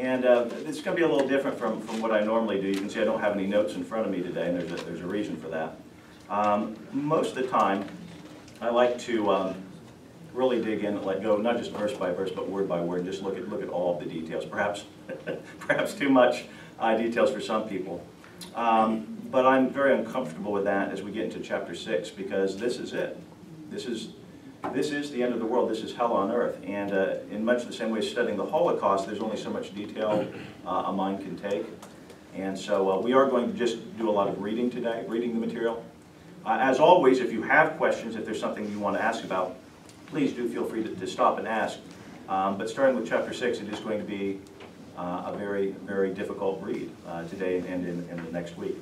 And it's going to be a little different from what I normally do. You can see I don't have any notes in front of me today, and there's a reason for that. Most of the time, I like to really dig in and let go, not just verse by verse, but word by word, just look at all of the details. Perhaps too much details for some people. But I'm very uncomfortable with that as we get into chapter 6, because this is it. This is the end of the world. This is hell on earth. And in much the same way as studying the Holocaust, there's only so much detail a mind can take. And so we are going to just do a lot of reading today, reading the material. As always, if you have questions, if there's something you want to ask about, please do feel free to stop and ask. But starting with chapter 6, it is going to be a very, very difficult read today and in the next week.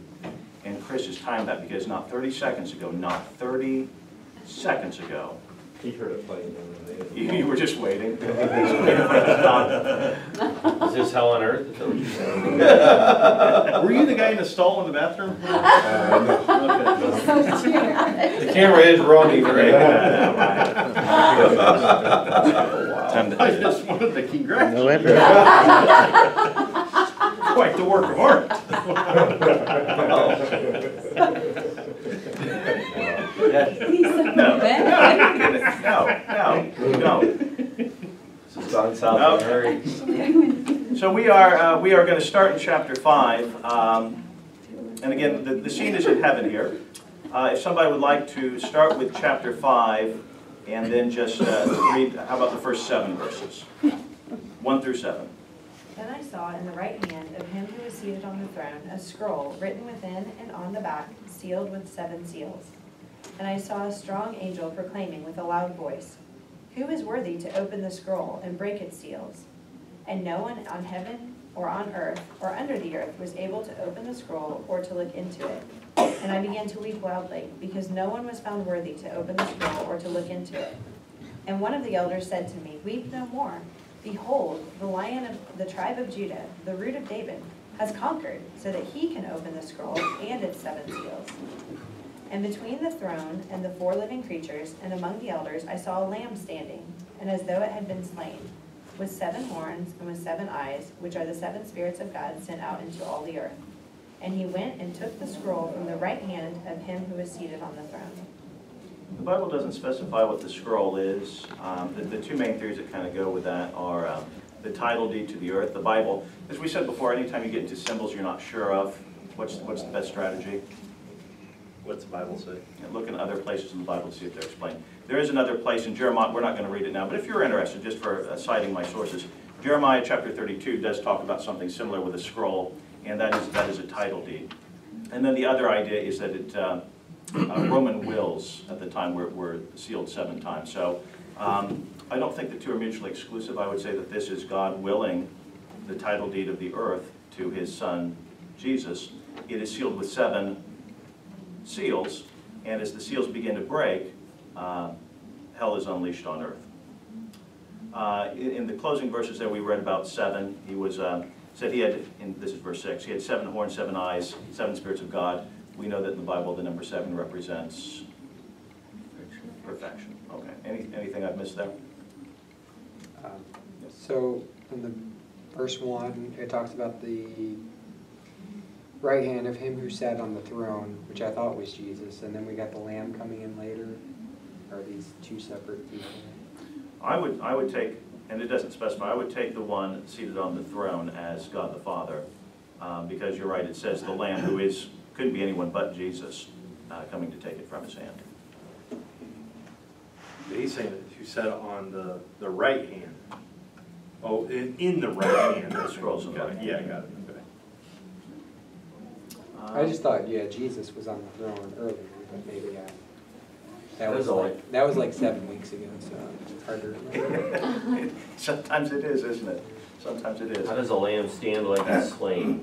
And Chris has timed that because not 30 seconds ago, He heard it playing. you were just waiting. Is this hell on earth? Were you the guy in the stall in the bathroom? The camera is rolling, right? I just wanted to congratulate you. Quite the work of art. No. This has gone south in a hurry. So we are going to start in chapter 5. And again, the scene is in heaven here. If somebody would like to start with chapter 5 and then just read, how about the first 7 verses? 1 through 7. Then I saw in the right hand of him who was seated on the throne a scroll written within and on the back, sealed with 7 seals. And I saw a strong angel proclaiming with a loud voice, "Who is worthy to open the scroll and break its seals?" And no one on heaven or on earth or under the earth was able to open the scroll or to look into it. And I began to weep loudly, because no one was found worthy to open the scroll or to look into it. And one of the elders said to me, "Weep no more. Behold, the Lion of the tribe of Judah, the Root of David, has conquered, so that he can open the scroll and its 7 seals." And between the throne and the 4 living creatures, and among the elders, I saw a lamb standing, and as though it had been slain, with 7 horns and with 7 eyes, which are the 7 spirits of God sent out into all the earth. And he went and took the scroll from the right hand of him who was seated on the throne. The Bible doesn't specify what the scroll is. The 2 main theories that kind of go with that are the title deed to the earth. The Bible, as we said before, anytime you get into symbols you're not sure of, what's the best strategy? What's the Bible say? Look in other places in the Bible to see if they're explained. There is another place in Jeremiah, we're not going to read it now, but if you're interested, just for citing my sources, Jeremiah chapter 32 does talk about something similar with a scroll, and that is a title deed. And then the other idea is that Roman wills at the time were sealed 7 times. So I don't think the 2 are mutually exclusive. I would say that this is God willing the title deed of the earth to his son Jesus. It is sealed with 7 seals, and as the seals begin to break, hell is unleashed on earth. In the closing verses there we read about 7. He was said he had, this is verse 6, he had 7 horns, 7 eyes, 7 spirits of God. We know that in the Bible the number 7 represents perfection. Okay. Anything I've missed there? So in the verse 1, it talks about the right hand of him who sat on the throne, which I thought was Jesus, and then we got the Lamb coming in later. Are these 2 separate people? I would take, and it doesn't specify, I would take the one seated on the throne as God the Father, because you're right, it says the Lamb who couldn't be anyone but Jesus coming to take it from his hand. He's saying that you said on the right hand. Oh, in the right hand. The scroll's in the right hand. Yeah, I got it. Okay. I just thought, yeah, Jesus was on the throne earlier, but maybe that was like 7 weeks ago, so it's hard to remember. Sometimes it is, isn't it? Sometimes it is. How does a lamb stand like a slain?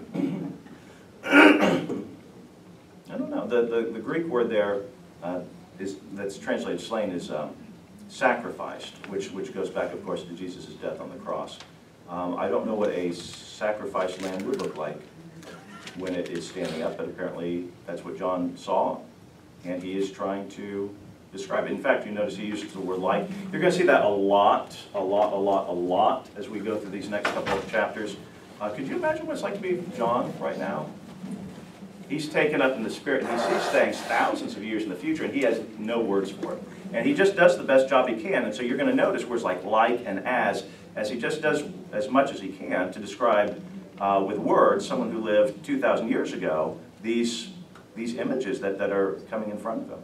I don't know. The Greek word there that's translated slain is sacrificed, which goes back, of course, to Jesus' death on the cross. I don't know what a sacrificed lamb would look like when it is standing up, but apparently that's what John saw, and he is trying to describe it. In fact, you notice he uses the word like. You're going to see that a lot as we go through these next couple of chapters. Could you imagine what it's like to be John right now? He's taken up in the Spirit, and he sees things thousands of years in the future, and he has no words for it. And he just does the best job he can, and so you're going to notice words like and as he just does as much as he can to describe with words someone who lived 2,000 years ago, these images that are coming in front of him.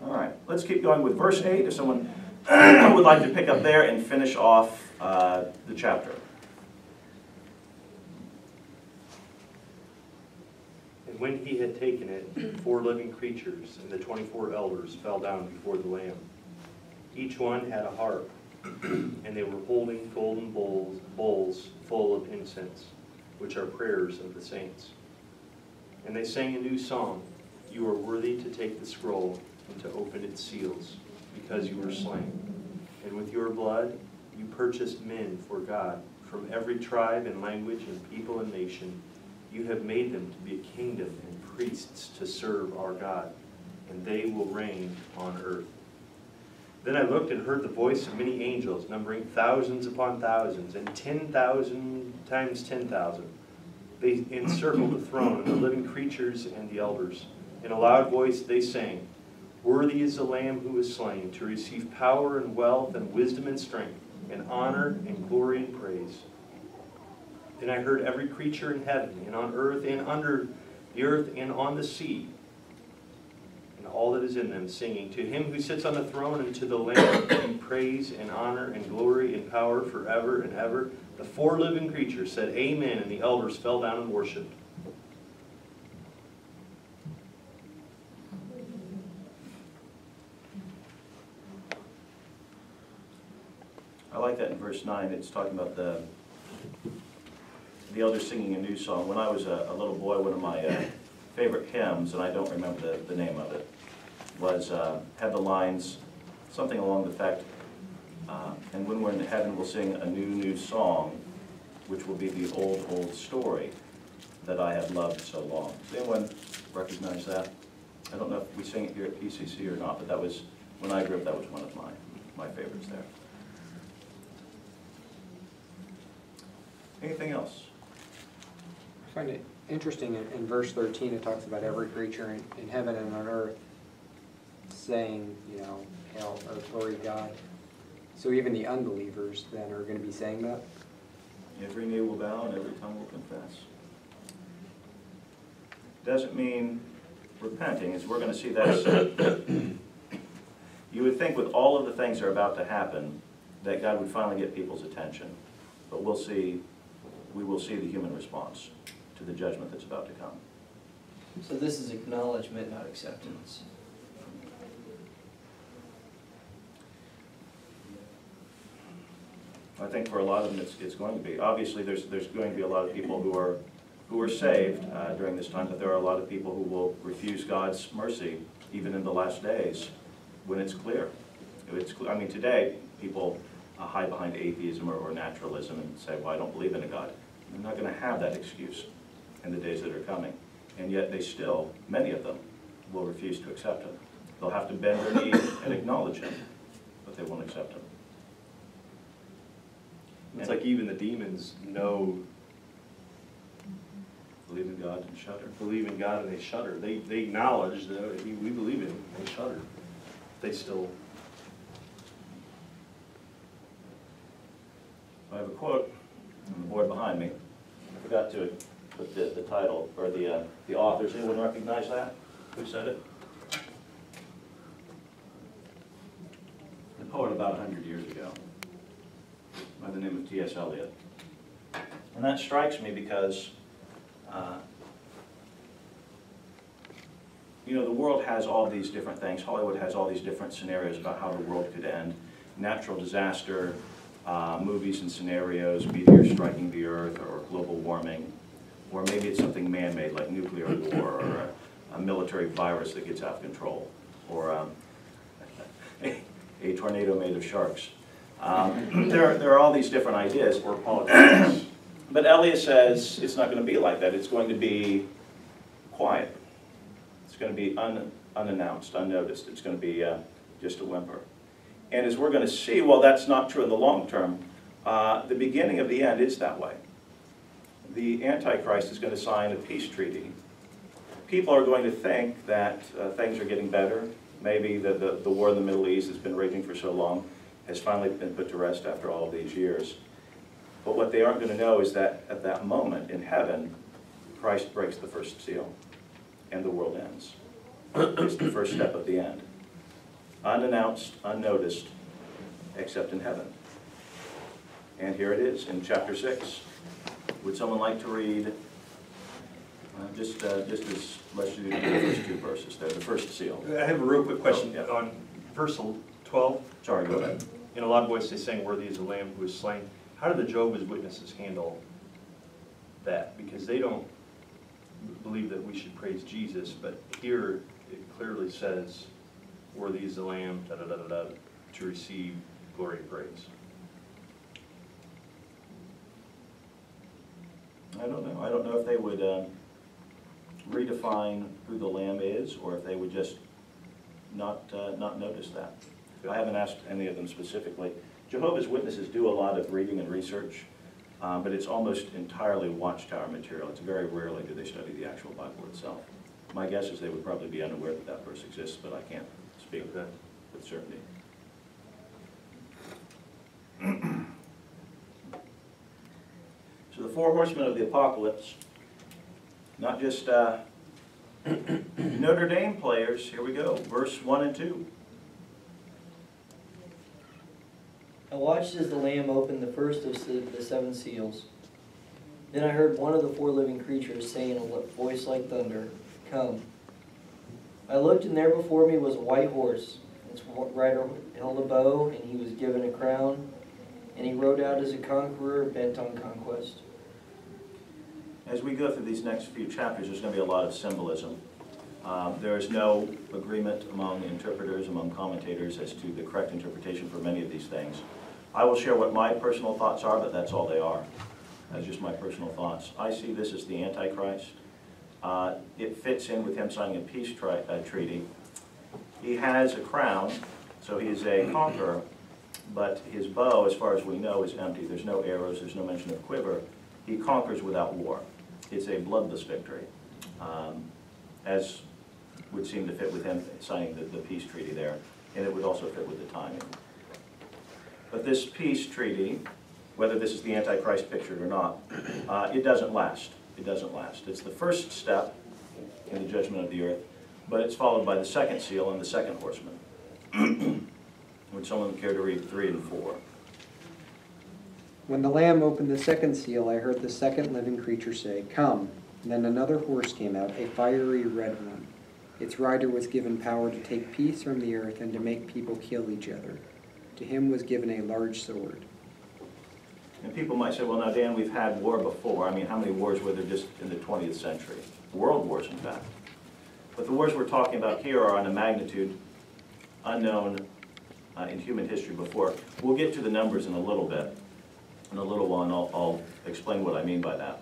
All right, let's keep going with verse 8. If someone would like to pick up there and finish off the chapter. And when he had taken it, 4 living creatures and the 24 elders fell down before the Lamb. Each one had a harp, and they were holding golden bowls full of incense, which are prayers of the saints. And they sang a new song, "You are worthy to take the scroll and to open its seals, because you were slain. And with your blood you purchased men for God from every tribe and language and people and nation. You have made them to be a kingdom and priests to serve our God, and they will reign on earth." Then I looked and heard the voice of many angels, numbering thousands upon thousands, and 10,000 times 10,000. They encircled the throne, and the living creatures and the elders. In a loud voice they sang, "Worthy is the Lamb who was slain, to receive power and wealth and wisdom and strength, and honor and glory and praise." Then I heard every creature in heaven, and on earth, and under the earth, and on the sea, and all that is in them, singing, "To him who sits on the throne and to the Lamb be praise and honor and glory and power forever and ever." The 4 living creatures said, "Amen," and the elders fell down and worshipped. I like that in verse 9. It's talking about the elders singing a new song. When I was a little boy, one of my favorite hymns, and I don't remember the name of it, was had the lines something along the fact, "And when we're in heaven, we'll sing a new song, which will be the old story that I have loved so long." Does anyone recognize that? I don't know if we sing it here at PCC or not, but that was, when I grew up, that was one of my favorites there. Anything else? I find it interesting in verse 13, it talks about every creature in heaven and on earth saying, hail or glory to God. So even the unbelievers then are going to be saying that? Every knee will bow and every tongue will confess. Doesn't mean repenting, as we're going to see that. You would think with all of the things that are about to happen that God would finally get people's attention. But we will see the human response to the judgment that's about to come. So this is acknowledgement, not acceptance. I think for a lot of them it's going to be. Obviously there's going to be a lot of people who are saved during this time, but there are a lot of people who will refuse God's mercy even in the last days when it's clear. I mean, today people hide behind atheism or naturalism and say, "Well, I don't believe in a God." They're not going to have that excuse in the days that are coming. And yet they still, many of them, will refuse to accept him. They'll have to bend their knee and acknowledge him, but they won't accept him. It's like even the demons know, Believe in God and shudder. believe in God, and they shudder. They acknowledge that we believe in him, they shudder. They still... I have a quote on the board behind me. I forgot to put the title, or the authors. Anyone recognize that? Who said it? A poet about 100 years ago, by the name of T.S. Eliot. And that strikes me because, the world has all these different things. Hollywood has all these different scenarios about how the world could end. Natural disaster, movies and scenarios, meteors striking the earth, or global warming, or maybe it's something man-made like nuclear war, or a military virus that gets out of control, or a tornado made of sharks. There are all these different ideas. Or politics. But Eliot says it's not going to be like that. It's going to be quiet. It's going to be unannounced, unnoticed. It's going to be just a whimper. And as we're going to see, well, that's not true in the long term. The beginning of the end is that way. The Antichrist is going to sign a peace treaty. People are going to think that things are getting better. Maybe the war in the Middle East has been raging for so long has finally been put to rest after all of these years. But what they aren't going to know is that at that moment in heaven, Christ breaks the first seal and the world ends. It's the first step of the end. Unannounced, unnoticed, except in heaven. And here it is in chapter 6. Would someone like to read, just as, let's do the first two verses there, the first seal. I have a real quick question Oh, yeah. on verse 12. Sorry, go ahead. In a lot of voices they saying, "Worthy is the Lamb who was slain." How do the Jehovah's Witnesses handle that? Because they don't believe that we should praise Jesus, but here it clearly says, "Worthy is the Lamb, da da da da da," to receive glory and praise. I don't know. I don't know if they would redefine who the Lamb is, or if they would just not notice that. I haven't asked any of them specifically. Jehovah's Witnesses do a lot of reading and research, but it's almost entirely Watchtower material. It's very rarely do they study the actual Bible itself. My guess is they would probably be unaware that that verse exists, but I can't speak Okay. with certainty. So the four horsemen of the apocalypse, not just Notre Dame players, here we go, verse 1 and 2. I watched as the Lamb opened the first of the seven seals. Then I heard one of the four living creatures say in a voice like thunder, "Come." I looked, and there before me was a white horse. Its rider held a bow, and he was given a crown, and he rode out as a conqueror bent on conquest. As we go through these next few chapters, there's going to be a lot of symbolism. There is no agreement among interpreters, among commentators, as to the correct interpretation for many of these things. I will share what my personal thoughts are, but that's all they are. That's just my personal thoughts. I see this as the Antichrist. It fits in with him signing a peace treaty. He has a crown, so he is a conqueror, but his bow, as far as we know, is empty. There's no arrows, there's no mention of quiver. He conquers without war. It's a bloodless victory, as would seem to fit with him signing the peace treaty there, and it would also fit with the timing. But this peace treaty, whether this is the Antichrist pictured or not, it doesn't last. It doesn't last. It's the first step in the judgment of the earth, but it's followed by the second seal and the second horseman. Would someone care to read 3 and 4? When the Lamb opened the second seal, I heard the second living creature say, "Come." And then another horse came out, a fiery red one. Its rider was given power to take peace from the earth and to make people kill each other. To him was given a large sword. And people might say, well, now, Dan, we've had war before. I mean, how many wars were there just in the 20th century? World wars, in fact. But the wars we're talking about here are on a magnitude unknown in human history before. We'll get to the numbers in a little bit. In a little while, and I'll explain what I mean by that.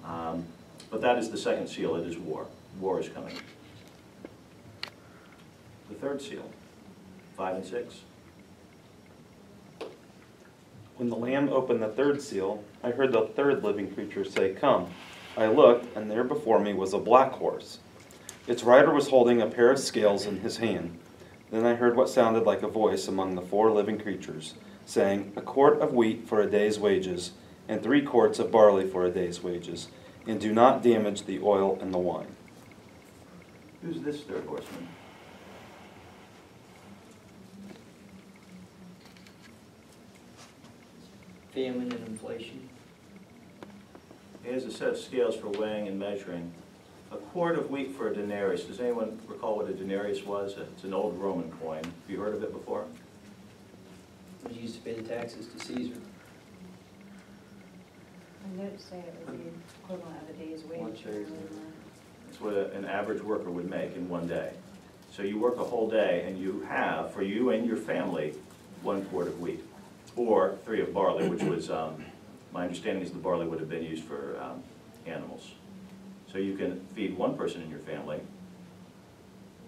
But that is the second seal. It is war. War is coming. The third seal, 5 and 6. When the Lamb opened the third seal, I heard the third living creature say, "Come." I looked, and there before me was a black horse. Its rider was holding a pair of scales in his hand. Then I heard what sounded like a voice among the four living creatures, saying, "A quart of wheat for a day's wages, and 3 quarts of barley for a day's wages, and do not damage the oil and the wine." Who's this third horseman? Famine and inflation. He has a set of scales for weighing and measuring. A quart of wheat for a denarius. Does anyone recall what a denarius was? It's an old Roman coin. Have you heard of it before? It was used to pay the taxes to Caesar. I noticed say it was the equivalent of a day's wage. One share. It's what an average worker would make in one day. So you work a whole day, and you have, for you and your family, 1 quart of wheat, or 3 of barley, which was, my understanding is the barley would have been used for animals. So you can feed one person in your family,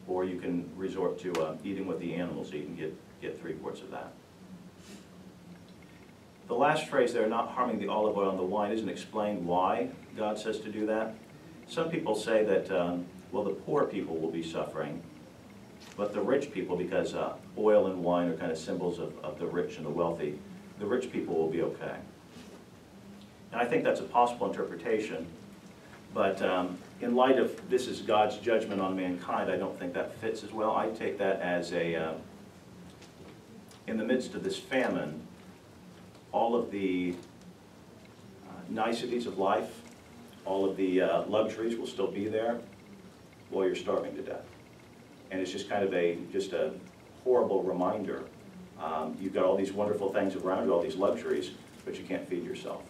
or you can resort to eating what the animals eat and get 3 quarts of that. The last phrase there, not harming the olive oil and the wine, isn't explained why God says to do that. Some people say that, well, the poor people will be suffering, but the rich people, because oil and wine are kind of symbols of the rich and the wealthy, the rich people will be okay. And I think that's a possible interpretation, but in light of this is God's judgment on mankind, I don't think that fits as well. I take that as a, in the midst of this famine, all of the niceties of life, all of the luxuries will still be there while you're starving to death. And it's just kind of a horrible reminder. You've got all these wonderful things around you, all these luxuries, but you can't feed yourself.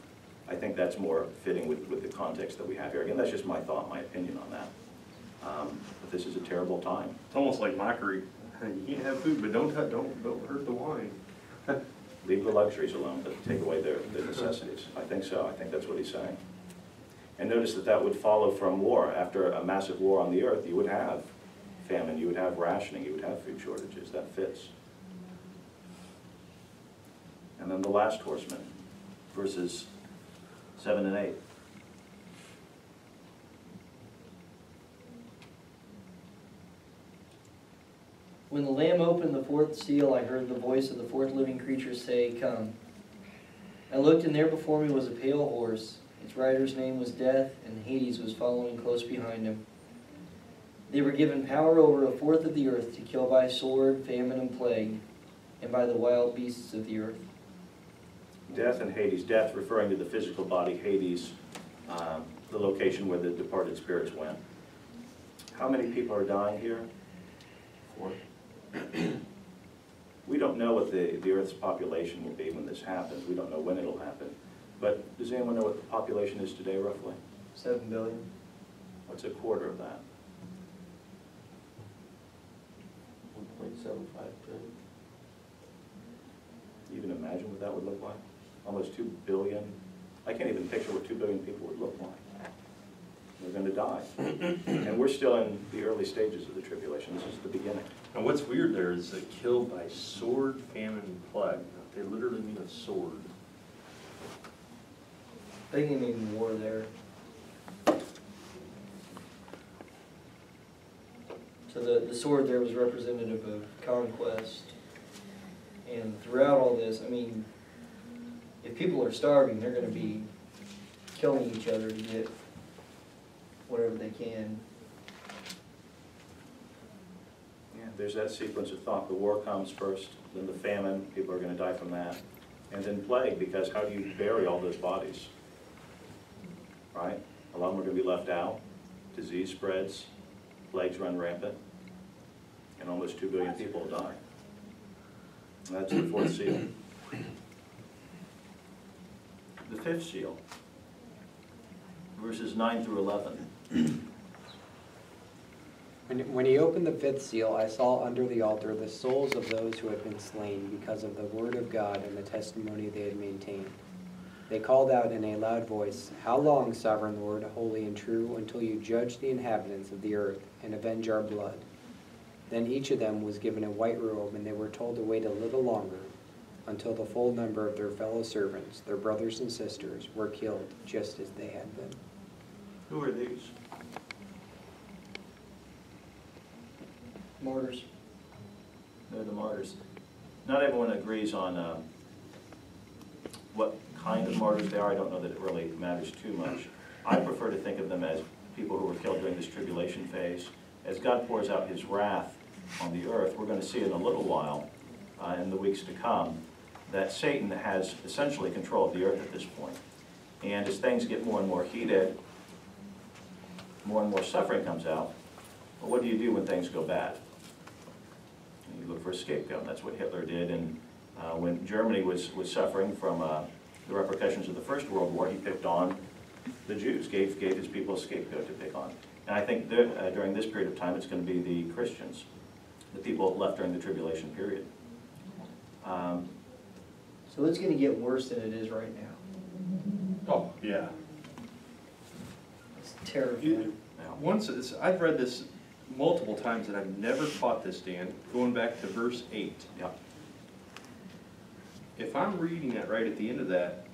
I think that's more fitting with the context that we have here. Again, that's just my thought, my opinion on that. But this is a terrible time. It's almost like mockery. You can have food, but don't hurt the wine. Leave the luxuries alone, but take away their necessities. I think so. I think that's what he's saying. And notice that that would follow from war. After a massive war on the earth, you would have famine, you would have rationing, you would have food shortages. That fits. And then the last horseman, verses 7 and 8. When the Lamb opened the fourth seal, I heard the voice of the fourth living creature say, "Come." I looked, and there before me was a pale horse. Its rider's name was Death, and Hades was following close behind him. They were given power over a fourth of the earth to kill by sword, famine, and plague, and by the wild beasts of the earth. Death and Hades. Death referring to the physical body, Hades, the location where the departed spirits went. How many people are dying here? 4. We don't know what the Earth's population will be when this happens. We don't know when it'll happen. But does anyone know what the population is today, roughly? 7 billion. What's a quarter of that? 1.75 billion. You can imagine what that would look like? Almost 2 billion. I can't even picture what 2 billion people would look like. They're going to die. And we're still in the early stages of the tribulation. This is the beginning. And what's weird there is that killed by sword, famine, and plague. They literally mean a sword. They didn't mean war there. So the sword there was representative of conquest. And throughout all this, I mean, if people are starving, they're going to be killing each other to get whatever they can. Yeah, there's that sequence of thought. The war comes first, then the famine, people are going to die from that, and then plague, because how do you bury all those bodies? Right? A lot of them are going to be left out. Disease spreads, plagues run rampant, and almost 2 billion people will die. And that's the fourth seal. The fifth seal, verses 9 through 11. When he opened the fifth seal, I saw under the altar the souls of those who had been slain because of the word of God and the testimony they had maintained. They called out in a loud voice, "How long, sovereign Lord, holy and true, until you judge the inhabitants of the earth and avenge our blood?" Then each of them was given a white robe, and they were told to wait a little longer until the full number of their fellow servants, their brothers and sisters, were killed just as they had been. Who are these? Martyrs. They're the martyrs. Not everyone agrees on what kind of martyrs they are. I don't know that it really matters too much. I prefer to think of them as people who were killed during this tribulation phase. As God pours out his wrath on the earth, we're going to see in a little while, in the weeks to come, that Satan has essentially control of the earth at this point. And as things get more and more heated, more and more suffering comes out, well, what do you do when things go bad? You look for a scapegoat. That's what Hitler did. And when Germany was suffering from the repercussions of the First World War, he picked on the Jews, gave his people a scapegoat to pick on. And I think during this period of time, it's going to be the Christians, the people left during the tribulation period. So it's going to get worse than it is right now. Oh, yeah. It's terrifying. I've read this multiple times and I've never caught this, Dan, going back to verse 8. Yeah. if I'm reading that right at the end of that,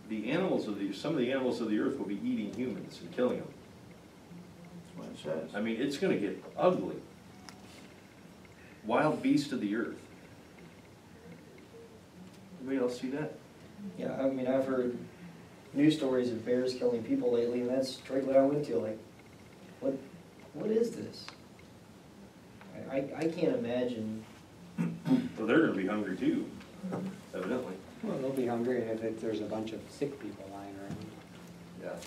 the animals of the, some of the animals of the earth will be eating humans and killing them. That's what it says. I mean, it's gonna get ugly. Wild beast of the earth. Anybody else see that? Yeah, I mean, I've heard news stories of bears killing people lately, and that's straight what I went to, like, what is this? I can't imagine. Well, they're gonna be hungry too, evidently. Well, they'll be hungry if there's a bunch of sick people lying around. Yeah.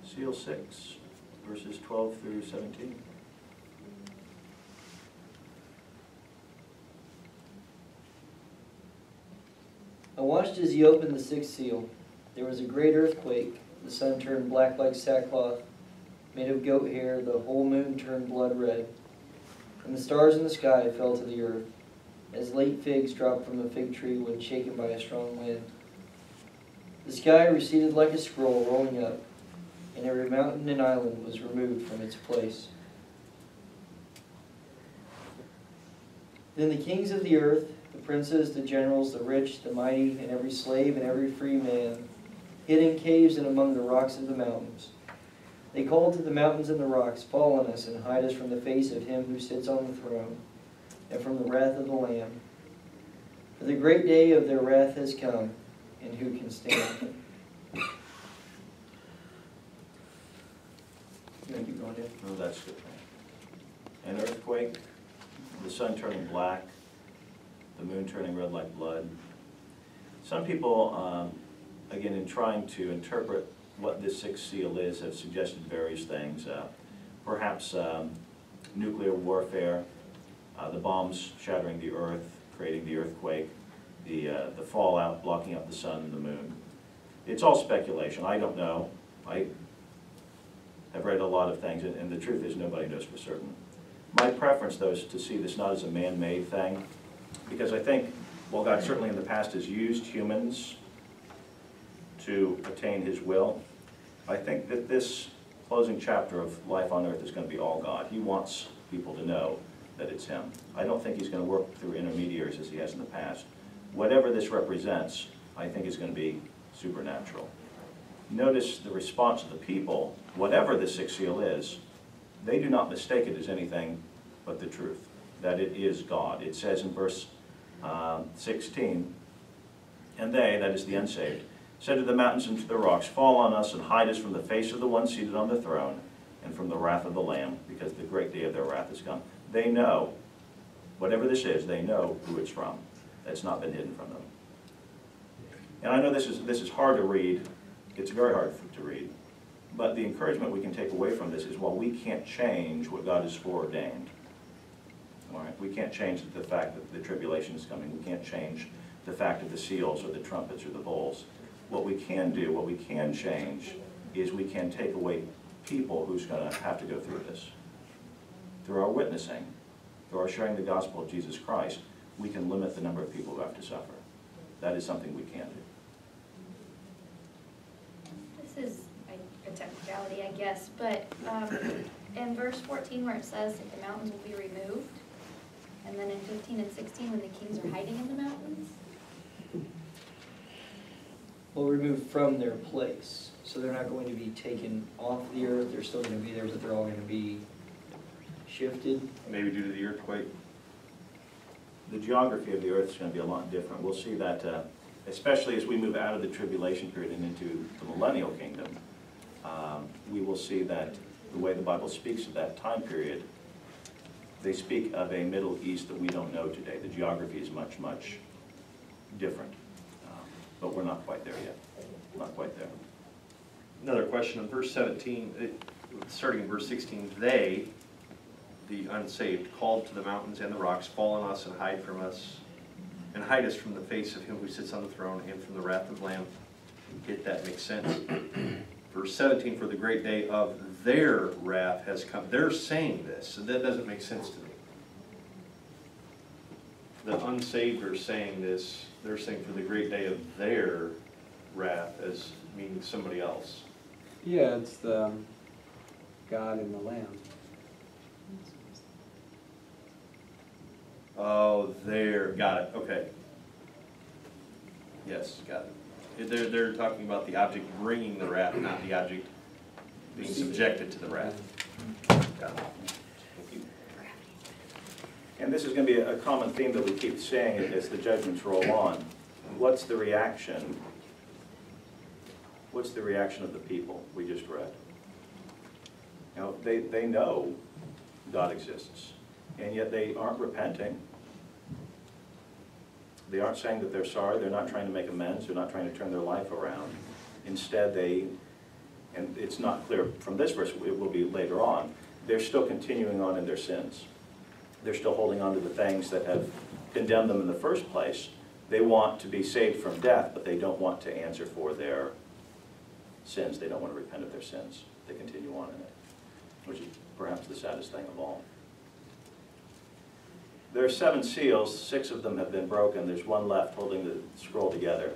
Seal 6, verses 12 through 17. I watched as he opened the sixth seal. There was a great earthquake. The sun turned black like sackcloth, made of goat hair. The whole moon turned blood red. And the stars in the sky fell to the earth, as late figs drop from a fig tree when shaken by a strong wind. The sky receded like a scroll rolling up, and every mountain and island was removed from its place. Then the kings of the earth, the princes, the generals, the rich, the mighty, and every slave and every free man, hid in caves and among the rocks of the mountains. They called to the mountains and the rocks, "Fall on us and hide us from the face of him who sits on the throne, and from the wrath of the Lamb. For the great day of their wrath has come, and who can stand?" Thank you, Rhonda. Oh, that's good. An earthquake, the sun turning black, the moon turning red like blood. Some people, again, in trying to interpret what this sixth seal is, have suggested various things. Perhaps nuclear warfare, the bombs shattering the earth, creating the earthquake, the fallout blocking up the sun and the moon. It's all speculation. I don't know. I have read a lot of things, and the truth is nobody knows for certain. My preference, though, is to see this not as a man-made thing, because I think, while God certainly in the past has used humans to attain His will, I think that this closing chapter of life on earth is going to be all God. He wants people to know that it's Him. I don't think He's going to work through intermediaries as He has in the past. Whatever this represents, I think is going to be supernatural. Notice the response of the people, whatever the sixth seal is, they do not mistake it as anything but the truth, that it is God. It says in verse 16, "And they," that is the unsaved, "said to the mountains and to the rocks, 'Fall on us and hide us from the face of the one seated on the throne and from the wrath of the Lamb, because the great day of their wrath has come.'" They know, whatever this is, they know who it's from. It's not been hidden from them. And I know this is hard to read. It's very hard to read. But the encouragement we can take away from this is, while we can't change what God has foreordained, all right, we can't change the fact that the tribulation is coming. We can't change the fact of the seals or the trumpets or the bowls. What we can do, what we can change, is we can take away people who's going to have to go through this. Through our witnessing, through our sharing the gospel of Jesus Christ, we can limit the number of people who have to suffer. That is something we can do. This is a technicality, I guess, but in verse 14 where it says that the mountains will be removed, and then in 15 and 16 when the kings are hiding in the mountains, Well, removed from their place. So they're not going to be taken off the earth. They're still going to be there, but they're all going to be shifted. Maybe due to the earthquake. The geography of the earth is going to be a lot different. We'll see that, especially as we move out of the tribulation period and into the millennial kingdom, we will see that the way the Bible speaks of that time period, they speak of a Middle East that we don't know today. The geography is much, much different. But we're not quite there yet. Not quite there. Another question in verse 17, starting in verse 16, "They," the unsaved, "called to the mountains and the rocks, 'Fall on us and hide from us, and hide us from the face of him who sits on the throne and from the wrath of the Lamb.'" Get that makes sense. Verse 17, "For the great day of their wrath has come." They're saying this, so that doesn't make sense to me. The unsaved are saying this, they're saying for the great day of their wrath as meaning somebody else. Yeah, it's the God and the Lamb. Oh, there, got it, okay. Yes, got it. They're talking about the object bringing the wrath, not the object being subjected to the wrath. Got it. Thank you. And this is going to be a common theme that we keep saying as the judgments roll on. What's the reaction? What's the reaction of the people we just read? You know, they know God exists, and yet they aren't repenting. They aren't saying that they're sorry. They're not trying to make amends. They're not trying to turn their life around. Instead, and it's not clear from this verse, it will be later on, they're still continuing on in their sins. They're still holding on to the things that have condemned them in the first place. They want to be saved from death, but they don't want to answer for their sins. They don't want to repent of their sins. They continue on in it, which is perhaps the saddest thing of all. There are 7 seals. 6 of them have been broken. There's one left holding the scroll together.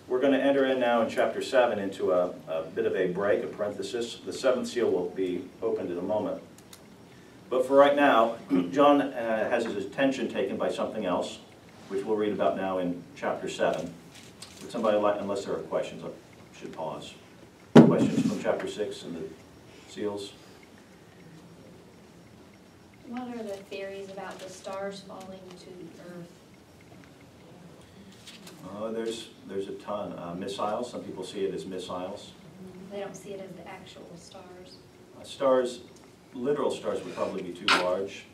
We're going to enter in now in chapter 7 into a bit of a break, a parenthesis. The 7th seal will be opened in a moment. But for right now, John has his attention taken by something else, which we'll read about now in chapter 7. Would somebody like, unless there are questions, I should pause. Questions from chapter 6 and the seals? What are the theories about the stars falling to the earth? There's a ton. Missiles, some people see it as missiles. They don't see it as the actual stars. Stars, literal stars would probably be too large,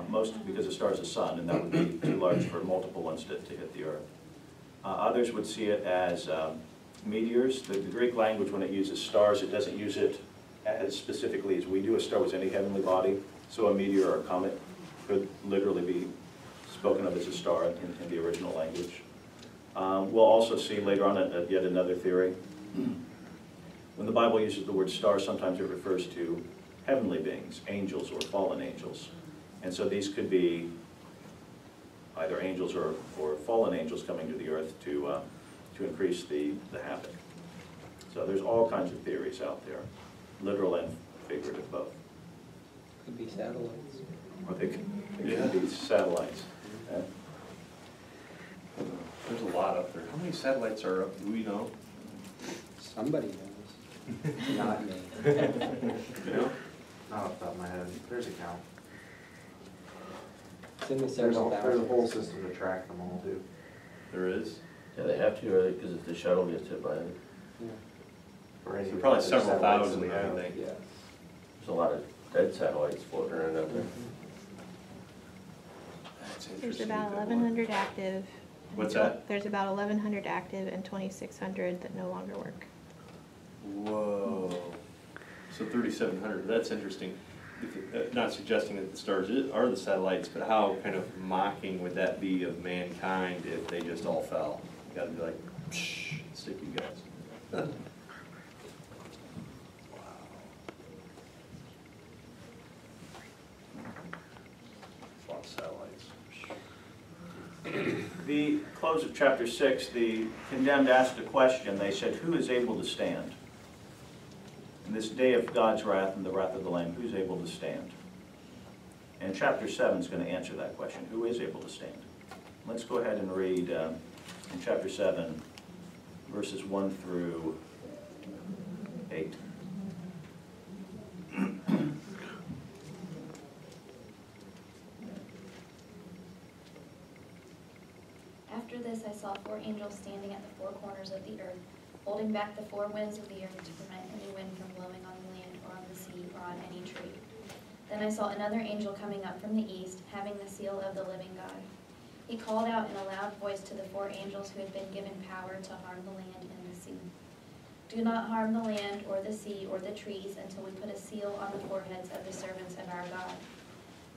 most because a star is a sun, and that would be too large for multiple ones to hit the earth. Others would see it as meteors. The Greek language, when it uses stars, it doesn't use it as specifically as we do. A star was any heavenly body, so a meteor or a comet could literally be spoken of as a star in the original language. We'll also see later on yet another theory. When the Bible uses the word star, sometimes it refers to heavenly beings, angels or fallen angels. And so these could be either angels or fallen angels coming to the earth to increase the havoc. So there's all kinds of theories out there, literal and figurative both. Could be satellites. Or they could be satellites. Yeah. There's a lot up there. How many satellites are up, do we know? Somebody knows. Not me. Yeah. Not off the top of my head, there's a count. It's in the There's several a whole thousands. system to track them all too. There is? Yeah, they have to, because if the shuttle gets hit by it, Yeah. For any So of probably the several satellites thousand, we I have. think. Yes. there's a lot of dead satellites floating around out there. That's There's interesting. about 1,100 active. What's that? There's about 1,100 active and 2,600 that no longer work. Whoa. So 3,700, that's interesting. Not suggesting that the stars are the satellites, but how kind of mocking would that be of mankind if they just all fell? You gotta be like, psh, stick you guys. A lot of satellites. The close of chapter 6, the condemned asked a question. They said, who is able to stand? In this day of God's wrath and the wrath of the Lamb, who's able to stand? And chapter 7 is going to answer that question. Who is able to stand? Let's go ahead and read in chapter 7, verses 1 through 8. After this I saw 4 angels standing at the 4 corners of the earth, holding back the 4 winds of the earth to prevent any wind from blowing on the land or on the sea or on any tree. Then I saw another angel coming up from the east, having the seal of the living God. He called out in a loud voice to the 4 angels who had been given power to harm the land and the sea. Do not harm the land or the sea or the trees until we put a seal on the foreheads of the servants of our God.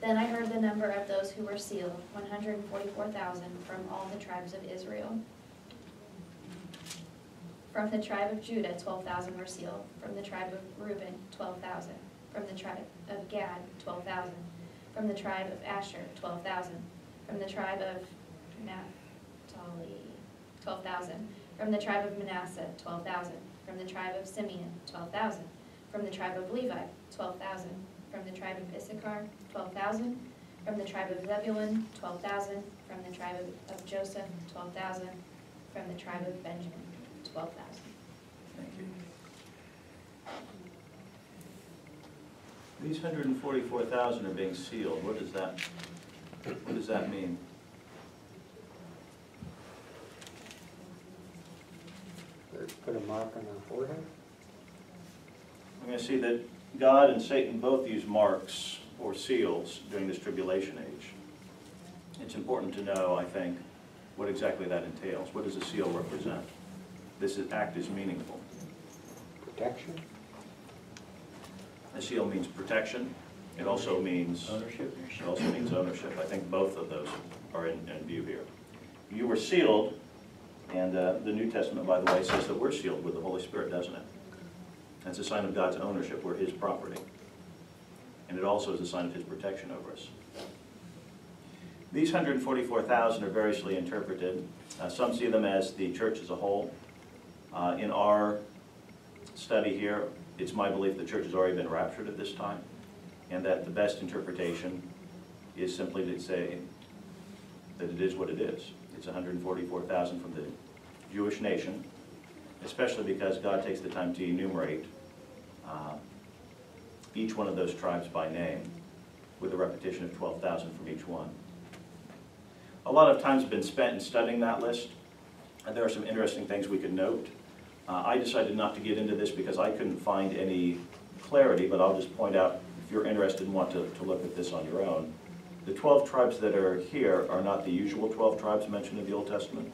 Then I heard the number of those who were sealed, 144,000 from all the tribes of Israel. From the tribe of Judah, 12,000 were sealed. From the tribe of Reuben, 12,000. From the tribe of Gad, 12,000. From the tribe of Asher, 12,000. From the tribe of Naphtali, 12,000. From the tribe of Manasseh, 12,000. From the tribe of Simeon, 12,000. From the tribe of Levi, 12,000. From the tribe of Issachar, 12,000. From the tribe of Zebulun, 12,000. From the tribe of Joseph, 12,000. From the tribe of Benjamin, 12,000. Thank you. These 144,000 are being sealed. What does that mean? Put a mark on our forehead? We're going to see that God and Satan both use marks or seals during this tribulation age. It's important to know, I think, what exactly that entails. What does a seal represent? This act is meaningful. Protection? A seal means protection. It also means Ownership. It also means ownership. I think both of those are in view here. You were sealed, and the New Testament, by the way, says that we're sealed with the Holy Spirit, doesn't it? That's a sign of God's ownership. We're His property. And it also is a sign of His protection over us. These 144,000 are variously interpreted. Some see them as the church as a whole. In our study here, it's my belief the church has already been raptured at this time, and that the best interpretation is simply to say that it is what it is. It's 144,000 from the Jewish nation, especially because God takes the time to enumerate each one of those tribes by name with a repetition of 12,000 from each one. A lot of time's been spent in studying that list, and there are some interesting things we could note. I decided not to get into this because I couldn't find any clarity, but I'll just point out, if you're interested and want to look at this on your own, the 12 tribes that are here are not the usual 12 tribes mentioned in the Old Testament.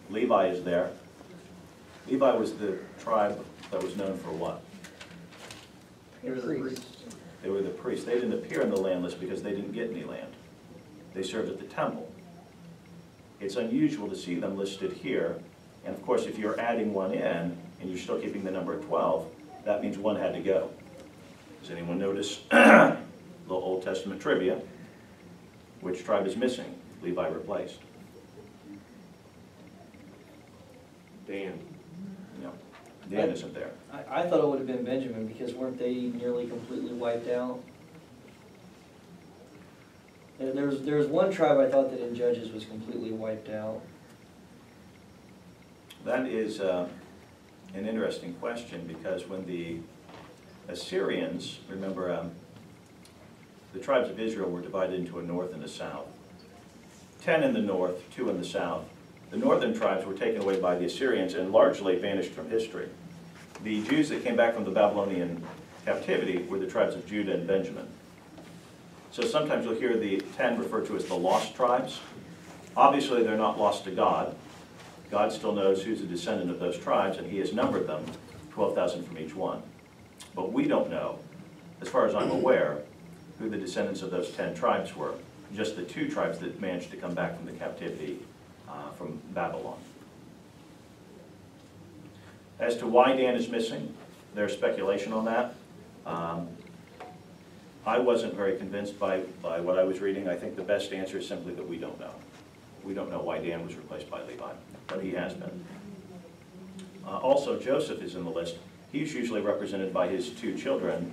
Levi is there. Levi was the tribe that was known for what? They were the priests. They were the priests. They didn't appear in the land list because they didn't get any land. They served at the temple. It's unusual to see them listed here. And of course, if you're adding one in and you're still keeping the number 12, that means one had to go. Does anyone notice the Old Testament trivia? Which tribe is missing? Levi replaced. Dan. No, Dan isn't there. I thought it would have been Benjamin, because weren't they nearly completely wiped out? There was one tribe I thought that in Judges was completely wiped out. That is an interesting question, because when the Assyrians, remember, the tribes of Israel were divided into a north and a south. 10 in the north, 2 in the south. The northern tribes were taken away by the Assyrians and largely vanished from history. The Jews that came back from the Babylonian captivity were the tribes of Judah and Benjamin. So sometimes you'll hear the 10 referred to as the lost tribes. Obviously, they're not lost to God. God still knows who's a descendant of those tribes, and He has numbered them, 12,000 from each one. But we don't know, as far as I'm aware, who the descendants of those 10 tribes were. Just the 2 tribes that managed to come back from the captivity from Babylon. As to why Dan is missing, there's speculation on that. I wasn't very convinced by what I was reading. I think the best answer is simply that we don't know. We don't know why Dan was replaced by Levi, but he has been. Also, Joseph is in the list. He's usually represented by his 2 children.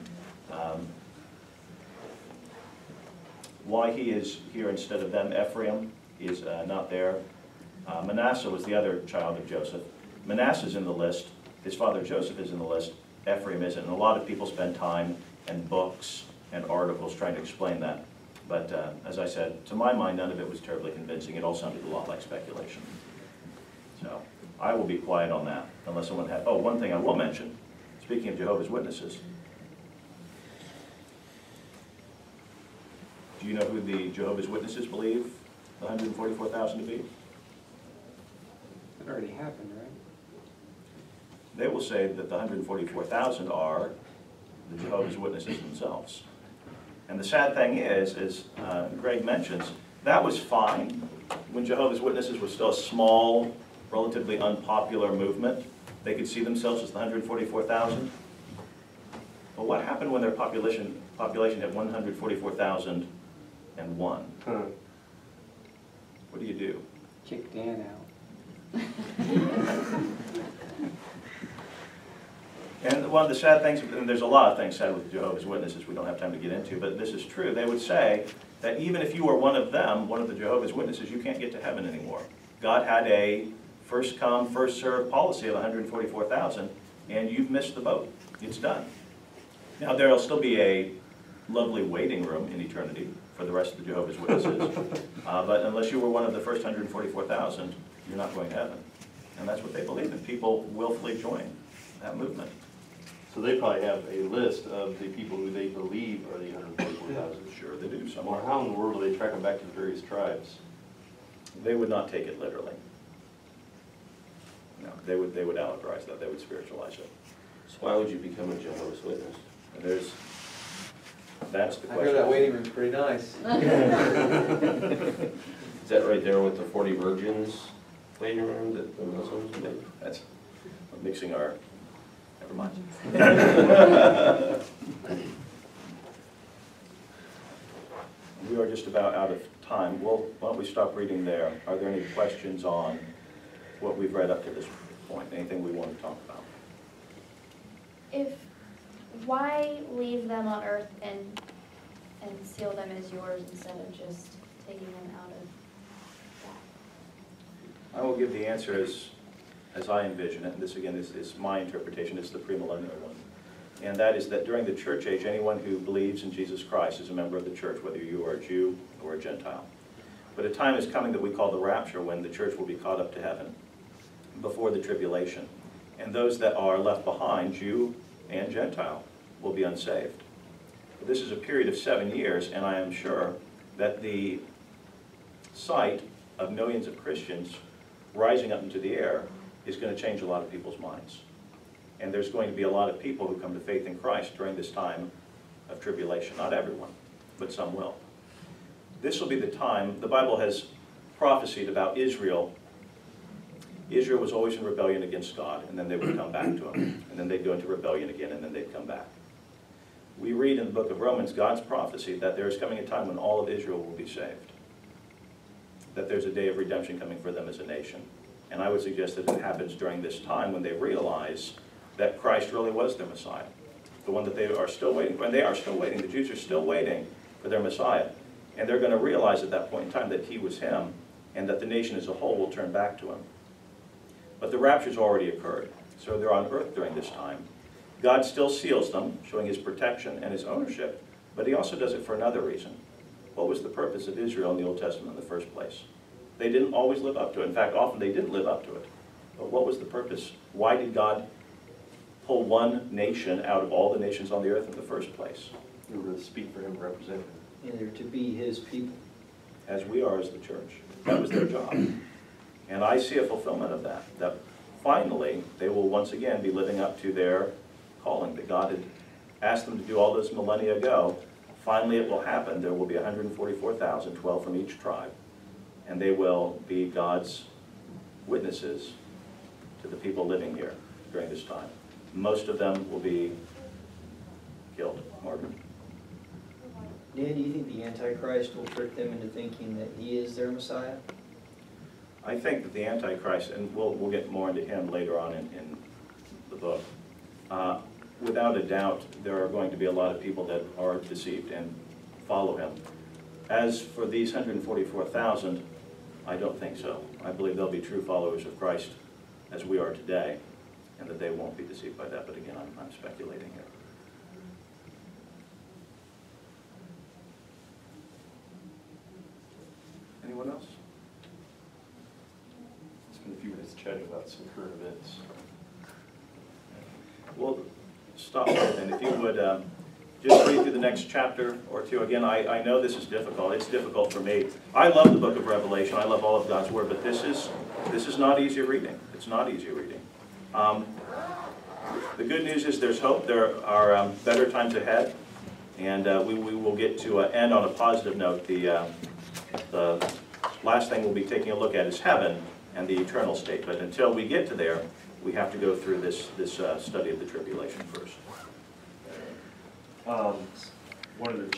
Why he is here instead of them, Ephraim, is not there. Manasseh was the other child of Joseph. Manasseh's in the list. His father Joseph is in the list. Ephraim isn't. And a lot of people spend time and books and articles trying to explain that. But as I said, to my mind, none of it was terribly convincing. It all sounded a lot like speculation. So I will be quiet on that, unless someone had, one thing I will mention, speaking of Jehovah's Witnesses. Do you know who the Jehovah's Witnesses believe the 144,000 to be? It already happened, right? They will say that the 144,000 are the Jehovah's Witnesses themselves. And the sad thing is, as Greg mentions, that was fine when Jehovah's Witnesses was still a small, relatively unpopular movement. They could see themselves as the 144,000. But what happened when their population hit 144,001? What do you do? Kick Dan out. And one of the sad things, and there's a lot of things said with Jehovah's Witnesses we don't have time to get into, but this is true. They would say that even if you were one of them, one of the Jehovah's Witnesses, you can't get to heaven anymore. God had a first come, first served policy of 144,000, and you've missed the boat. It's done. Now, there will still be a lovely waiting room in eternity for the rest of the Jehovah's Witnesses, but unless you were one of the first 144,000, you're not going to heaven. And that's what they believe, and people willfully join that movement. So they probably have a list of the people who they believe are the 144,000. Sure, they do Or somewhere. how in the world do they track them back to the various tribes? They would not take it literally. No, they would allegorize that, they would spiritualize it. So why would you become a Jehovah's Witness? And that's the I question. hear that waiting room's pretty nice. Is that right there with the 40 virgins waiting room that the Muslims made? That's mixing our, never mind. We are just about out of time. Well, why don't we stop reading there? Are there any questions on what we've read up to this point? Anything we want to talk about? Why leave them on earth and seal them as yours instead of just taking them out of that? I will give the answer as I envision it, and this again is my interpretation, it's the premillennial one. And that is that during the church age, anyone who believes in Jesus Christ is a member of the church, whether you are a Jew or a Gentile. But a time is coming that we call the rapture, when the church will be caught up to heaven before the tribulation. And those that are left behind, Jew and Gentile, will be unsaved. But this is a period of 7 years, and I am sure that the sight of millions of Christians rising up into the air is going to change a lot of people's minds. And there's going to be a lot of people who come to faith in Christ during this time of tribulation. Not everyone, but some will. This will be the time, the Bible has prophesied about Israel. Israel was always in rebellion against God, and then they would come back to him. And then they'd go into rebellion again, and then they'd come back. We read in the book of Romans, God's prophecy that there is coming a time when all of Israel will be saved. That there's a day of redemption coming for them as a nation. And I would suggest that it happens during this time when they realize that Christ really was their Messiah. The one that they are still waiting for. And they are still waiting. The Jews are still waiting for their Messiah. And they're going to realize at that point in time that he was him, and that the nation as a whole will turn back to him. But the rapture's already occurred. So they're on earth during this time. God still seals them, showing his protection and his ownership, but he also does it for another reason. What was the purpose of Israel in the Old Testament in the first place? They didn't always live up to it. In fact, often they didn't live up to it. But what was the purpose? Why did God pull one nation out of all the nations on the earth in the first place? In order to speak for him, represent him. And they're to be his people. As we are as the church. That was their job. And I see a fulfillment of that. That finally, they will once again be living up to their calling that God had asked them to do all those millennia ago. Finally, it will happen. There will be 144,000, 12 from each tribe. And they will be God's witnesses to the people living here during this time. Most of them will be killed, martyred. Dan, do you think the Antichrist will trick them into thinking that he is their Messiah? I think that the Antichrist, and we'll get more into him later on in the book, without a doubt, there are going to be a lot of people that are deceived and follow him. As for these 144,000, I don't think so. I believe they'll be true followers of Christ as we are today, and that they won't be deceived by that. But again, I'm speculating here. Anyone else? Spend a few minutes chatting about some current events. We'll stop there then. If you would just read through the next chapter or two. Again, I know this is difficult. It's difficult for me. I love the book of Revelation. I love all of God's Word, but this is not easy reading. It's not easy reading. The good news is there's hope. There are better times ahead, and we will get to end on a positive note. The last thing we'll be taking a look at is heaven and the eternal state. But until we get to there, we have to go through this study of the tribulation first. One of the